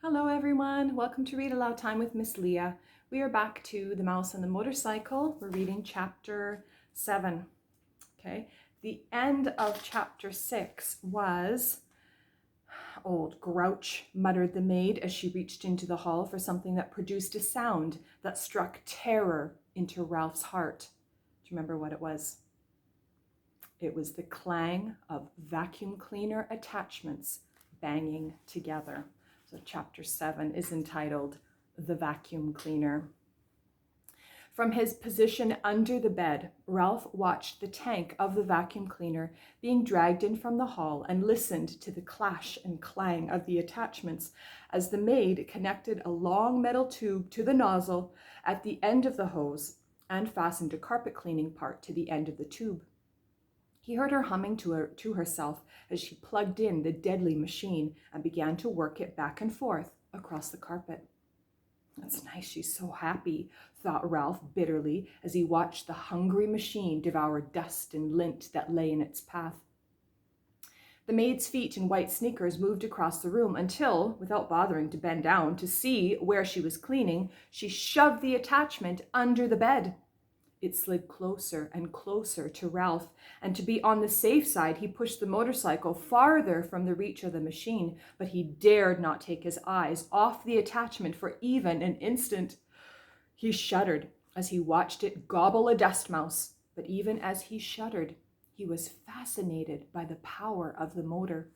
Hello everyone, welcome to Read Aloud Time with Miss Leah. We are back to The Mouse and the Motorcycle. We're reading chapter 7. Okay, the end of chapter 6 was, "Old grouch," muttered the maid as she reached into the hall for something that produced a sound that struck terror into Ralph's heart. Do you remember what it was? It was the clang of vacuum cleaner attachments banging together. So chapter 7 is entitled The Vacuum Cleaner. From his position under the bed, Ralph watched the tank of the vacuum cleaner being dragged in from the hall and listened to the clash and clang of the attachments as the maid connected a long metal tube to the nozzle at the end of the hose and fastened a carpet cleaning part to the end of the tube. He heard her humming to herself as she plugged in the deadly machine and began to work it back and forth across the carpet. "That's nice, she's so happy," thought Ralph bitterly as he watched the hungry machine devour dust and lint that lay in its path. The maid's feet in white sneakers moved across the room until, without bothering to bend down to see where she was cleaning, she shoved the attachment under the bed. It slid closer and closer to Ralph, and to be on the safe side, he pushed the motorcycle farther from the reach of the machine, but he dared not take his eyes off the attachment for even an instant. He shuddered as he watched it gobble a dust mouse, but even as he shuddered, he was fascinated by the power of the motor.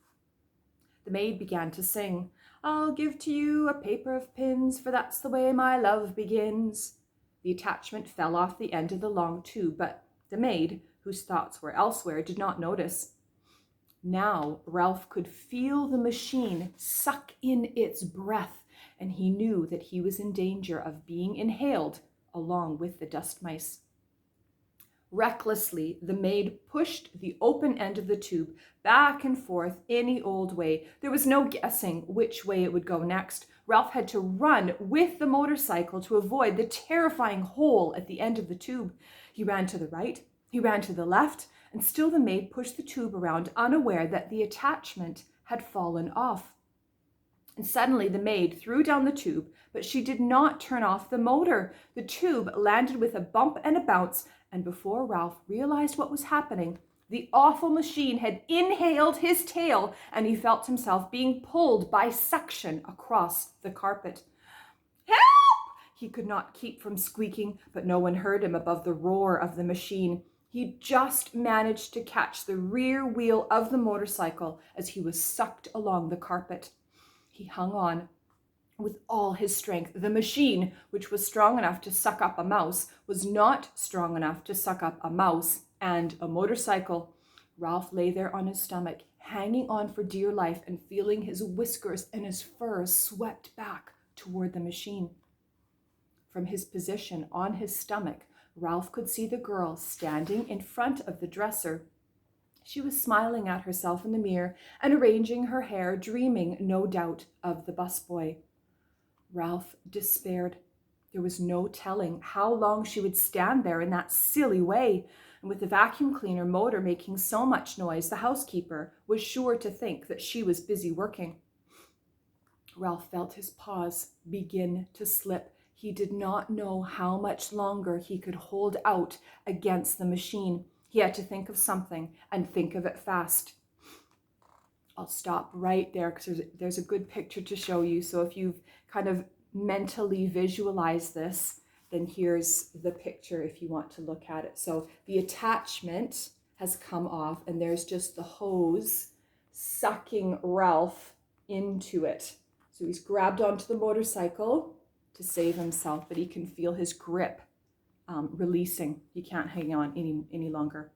The maid began to sing, "I'll give to you a paper of pins, for that's the way my love begins." The attachment fell off the end of the long tube, but the maid, whose thoughts were elsewhere, did not notice. Now Ralph could feel the machine suck in its breath, and he knew that he was in danger of being inhaled along with the dust mice. Recklessly, the maid pushed the open end of the tube back and forth any old way. There was no guessing which way it would go next. Ralph had to run with the motorcycle to avoid the terrifying hole at the end of the tube. He ran to the right, he ran to the left, and still the maid pushed the tube around, unaware that the attachment had fallen off. And suddenly the maid threw down the tube, but she did not turn off the motor. The tube landed with a bump and a bounce, and before Ralph realized what was happening, the awful machine had inhaled his tail, and he felt himself being pulled by suction across the carpet. "Help!" He could not keep from squeaking, but no one heard him above the roar of the machine. He just managed to catch the rear wheel of the motorcycle as he was sucked along the carpet. He hung on with all his strength. The machine, which was strong enough to suck up a mouse, was not strong enough to suck up a mouse and a motorcycle. Ralph lay there on his stomach, hanging on for dear life and feeling his whiskers and his fur swept back toward the machine. From his position on his stomach, Ralph could see the girl standing in front of the dresser. She was smiling at herself in the mirror and arranging her hair, dreaming, no doubt, of the busboy. Ralph despaired. There was no telling how long she would stand there in that silly way, and with the vacuum cleaner motor making so much noise, the housekeeper was sure to think that she was busy working. Ralph felt his paws begin to slip. He did not know how much longer he could hold out against the machine. He had to think of something and think of it fast. I'll stop right there because there's a good picture to show you. So if you've kind of mentally visualized this, then here's the picture if you want to look at it. So the attachment has come off and there's just the hose sucking Ralph into it. So he's grabbed onto the motorcycle to save himself, but he can feel his grip releasing. He can't hang on any longer.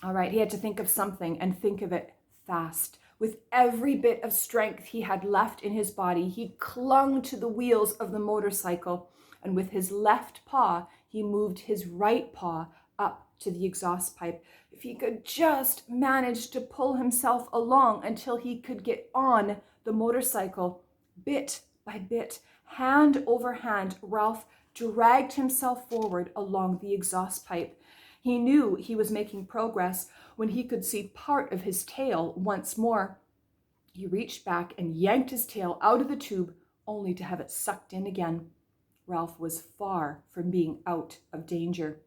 All right, he had to think of something and think of it fast. With every bit of strength he had left in his body, he clung to the wheels of the motorcycle, and with his left paw, he moved his right paw up to the exhaust pipe. If he could just manage to pull himself along until he could get on the motorcycle, bit by bit, hand over hand, Ralph dragged himself forward along the exhaust pipe. He knew he was making progress when he could see part of his tail once more. He reached back and yanked his tail out of the tube, only to have it sucked in again. Ralph was far from being out of danger.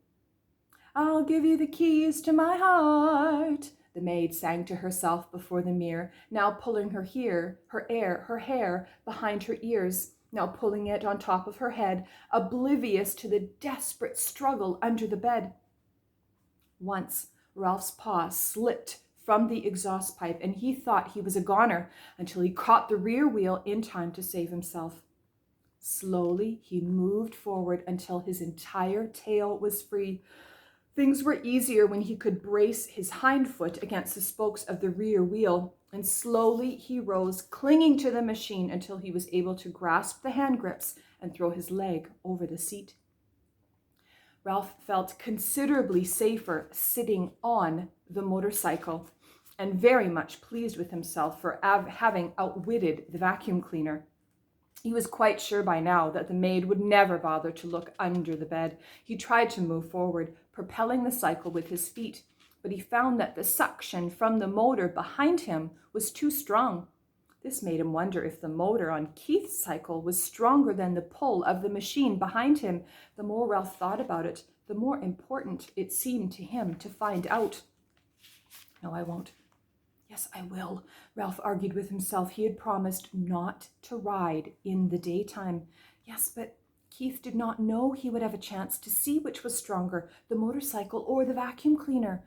"I'll give you the keys to my heart," the maid sang to herself before the mirror, now pulling her hair behind her ears, now pulling it on top of her head, oblivious to the desperate struggle under the bed. Once, Ralph's paw slipped from the exhaust pipe, and he thought he was a goner until he caught the rear wheel in time to save himself. Slowly, he moved forward until his entire tail was free. Things were easier when he could brace his hind foot against the spokes of the rear wheel, and slowly he rose, clinging to the machine until he was able to grasp the hand grips and throw his leg over the seat. Ralph felt considerably safer sitting on the motorcycle and very much pleased with himself for having outwitted the vacuum cleaner. He was quite sure by now that the maid would never bother to look under the bed. He tried to move forward, propelling the cycle with his feet, but he found that the suction from the motor behind him was too strong. This made him wonder if the motor on Keith's cycle was stronger than the pull of the machine behind him. The more Ralph thought about it, the more important it seemed to him to find out. "No, I won't." "Yes, I will," Ralph argued with himself. He had promised not to ride in the daytime. Yes, but Keith did not know he would have a chance to see which was stronger, the motorcycle or the vacuum cleaner.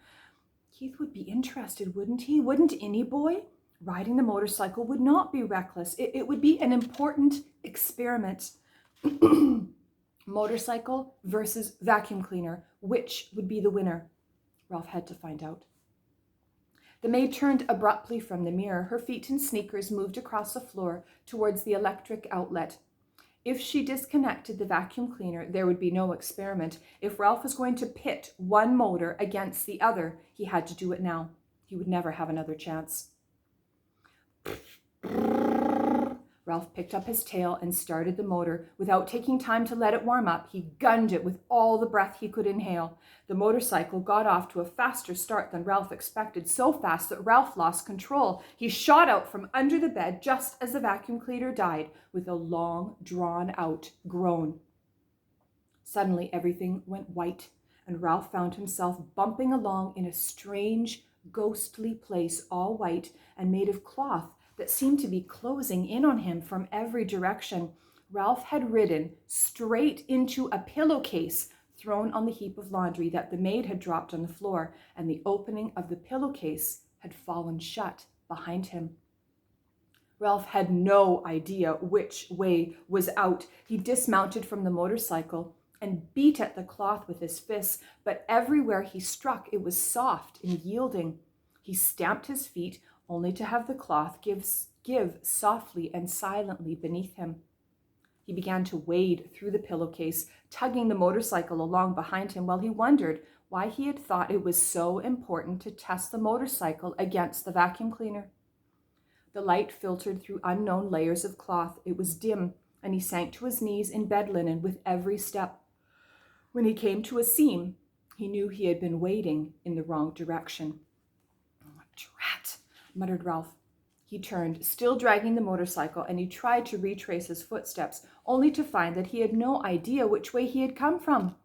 Keith would be interested, wouldn't he? Wouldn't any boy? Riding the motorcycle would not be reckless. It would be an important experiment. Motorcycle versus vacuum cleaner. Which would be the winner? Ralph had to find out. The maid turned abruptly from the mirror. Her feet in sneakers moved across the floor towards the electric outlet. If she disconnected the vacuum cleaner, there would be no experiment. If Ralph was going to pit one motor against the other, he had to do it now. He would never have another chance. Ralph picked up his tail and started the motor. Without taking time to let it warm up, he gunned it with all the breath he could inhale. The motorcycle got off to a faster start than Ralph expected, so fast that Ralph lost control. He shot out from under the bed just as the vacuum cleaner died, with a long, drawn-out groan. Suddenly, everything went white, and Ralph found himself bumping along in a strange, ghostly place, all white and made of cloth that seemed to be closing in on him from every direction. Ralph had ridden straight into a pillowcase thrown on the heap of laundry that the maid had dropped on the floor, and the opening of the pillowcase had fallen shut behind him. Ralph had no idea which way was out. He dismounted from the motorcycle and beat at the cloth with his fists, but everywhere he struck, it was soft and yielding. He stamped his feet, only to have the cloth give softly and silently beneath him. He began to wade through the pillowcase, tugging the motorcycle along behind him, while he wondered why he had thought it was so important to test the motorcycle against the vacuum cleaner. The light filtered through unknown layers of cloth. It was dim, and he sank to his knees in bed linen with every step. When he came to a seam, he knew he had been wading in the wrong direction. "Oh, drat," muttered Ralph. He turned, still dragging the motorcycle, and he tried to retrace his footsteps, only to find that he had no idea which way he had come from.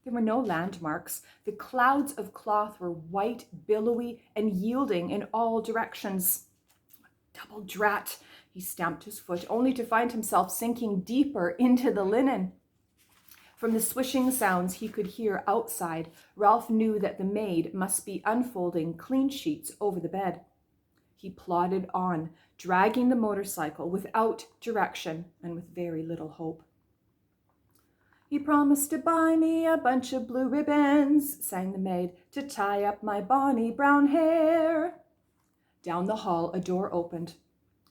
There were no landmarks. The clouds of cloth were white, billowy, and yielding in all directions. "Double drat," he stamped his foot, only to find himself sinking deeper into the linen. From the swishing sounds he could hear outside, Ralph knew that the maid must be unfolding clean sheets over the bed. He plodded on, dragging the motorcycle without direction and with very little hope. "He promised to buy me a bunch of blue ribbons," sang the maid, "to tie up my bonny brown hair." Down the hall, a door opened.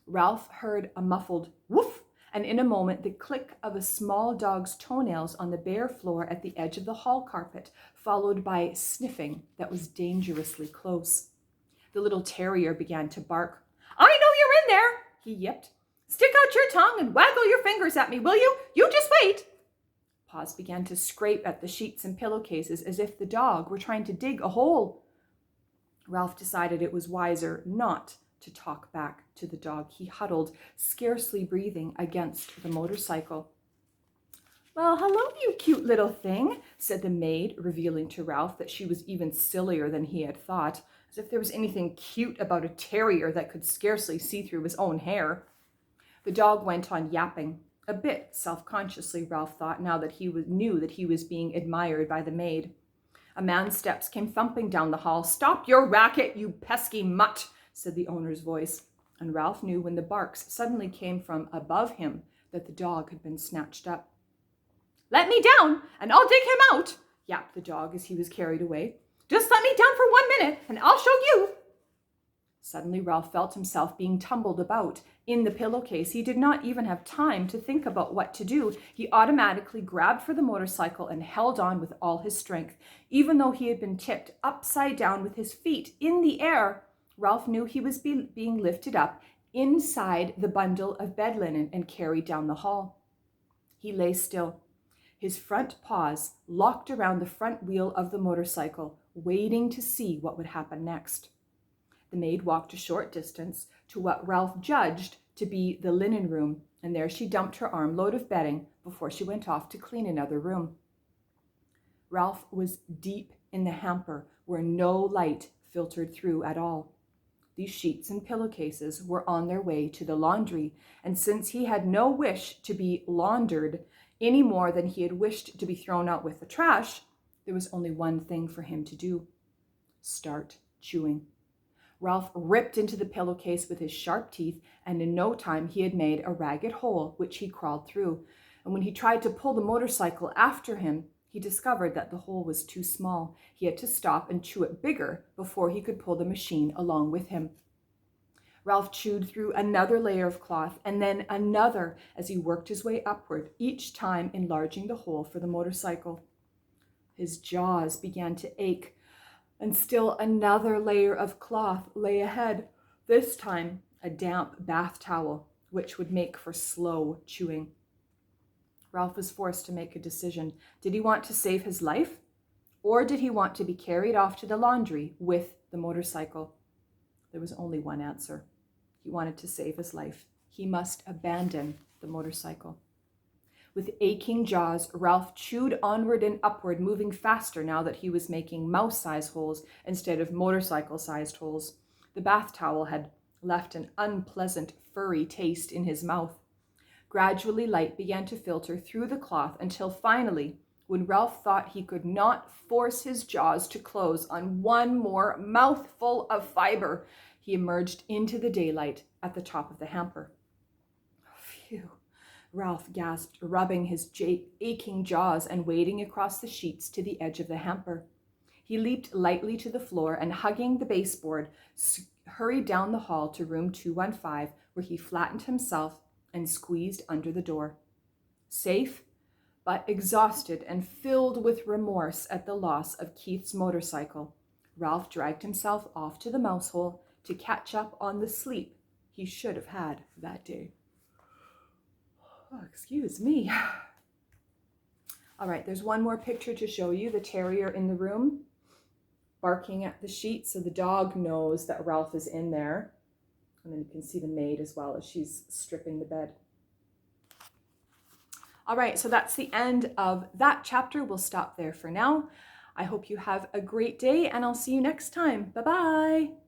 Ralph heard a muffled woof, and in a moment the click of a small dog's toenails on the bare floor at the edge of the hall carpet, followed by sniffing that was dangerously close. The little terrier began to bark. "I know you're in there," he yipped. "Stick out your tongue and waggle your fingers at me, will you? You just wait." Paws began to scrape at the sheets and pillowcases as if the dog were trying to dig a hole. Ralph decided it was wiser not to talk back to the dog. He huddled, scarcely breathing, against the motorcycle. "Well, hello, you cute little thing," said the maid, revealing to Ralph that she was even sillier than he had thought, as if there was anything cute about a terrier that could scarcely see through his own hair. The dog went on yapping, a bit self-consciously, Ralph thought, now that knew that he was being admired by the maid. A man's steps came thumping down the hall. "Stop your racket, you pesky mutt," said the owner's voice, and Ralph knew when the barks suddenly came from above him that the dog had been snatched up. "Let me down, and I'll dig him out," yapped the dog as he was carried away. "Just let me down for 1 minute, and I'll show you." Suddenly, Ralph felt himself being tumbled about in the pillowcase. He did not even have time to think about what to do. He automatically grabbed for the motorcycle and held on with all his strength. Even though he had been tipped upside down with his feet in the air, Ralph knew he was being lifted up inside the bundle of bed linen and carried down the hall. He lay still, his front paws locked around the front wheel of the motorcycle, waiting to see what would happen next. The maid walked a short distance to what Ralph judged to be the linen room, and there she dumped her armload of bedding before she went off to clean another room. Ralph was deep in the hamper where no light filtered through at all. These sheets and pillowcases were on their way to the laundry, and since he had no wish to be laundered any more than he had wished to be thrown out with the trash, there was only one thing for him to do: start chewing. Ralph ripped into the pillowcase with his sharp teeth, and in no time he had made a ragged hole, which he crawled through. And when he tried to pull the motorcycle after him, he discovered that the hole was too small. He had to stop and chew it bigger before he could pull the machine along with him. Ralph chewed through another layer of cloth and then another as he worked his way upward, each time enlarging the hole for the motorcycle. His jaws began to ache, and still another layer of cloth lay ahead, this time a damp bath towel, which would make for slow chewing. Ralph was forced to make a decision. Did he want to save his life, or did he want to be carried off to the laundry with the motorcycle? There was only one answer. He wanted to save his life. He must abandon the motorcycle. With aching jaws, Ralph chewed onward and upward, moving faster now that he was making mouse-sized holes instead of motorcycle-sized holes. The bath towel had left an unpleasant, furry taste in his mouth. Gradually, light began to filter through the cloth until finally, when Ralph thought he could not force his jaws to close on one more mouthful of fiber, he emerged into the daylight at the top of the hamper. "Phew," Ralph gasped, rubbing his aching jaws and wading across the sheets to the edge of the hamper. He leaped lightly to the floor and, hugging the baseboard, hurried down the hall to room 215, where he flattened himself and squeezed under the door. Safe, but exhausted and filled with remorse at the loss of Keith's motorcycle, Ralph dragged himself off to the mouse hole to catch up on the sleep he should have had that day. Oh, excuse me. All right, there's one more picture to show you. The terrier in the room, barking at the sheet, so the dog knows that Ralph is in there. And then you can see the maid as well as she's stripping the bed. All right, so that's the end of that chapter. We'll stop there for now. I hope you have a great day, and I'll see you next time. Bye-bye.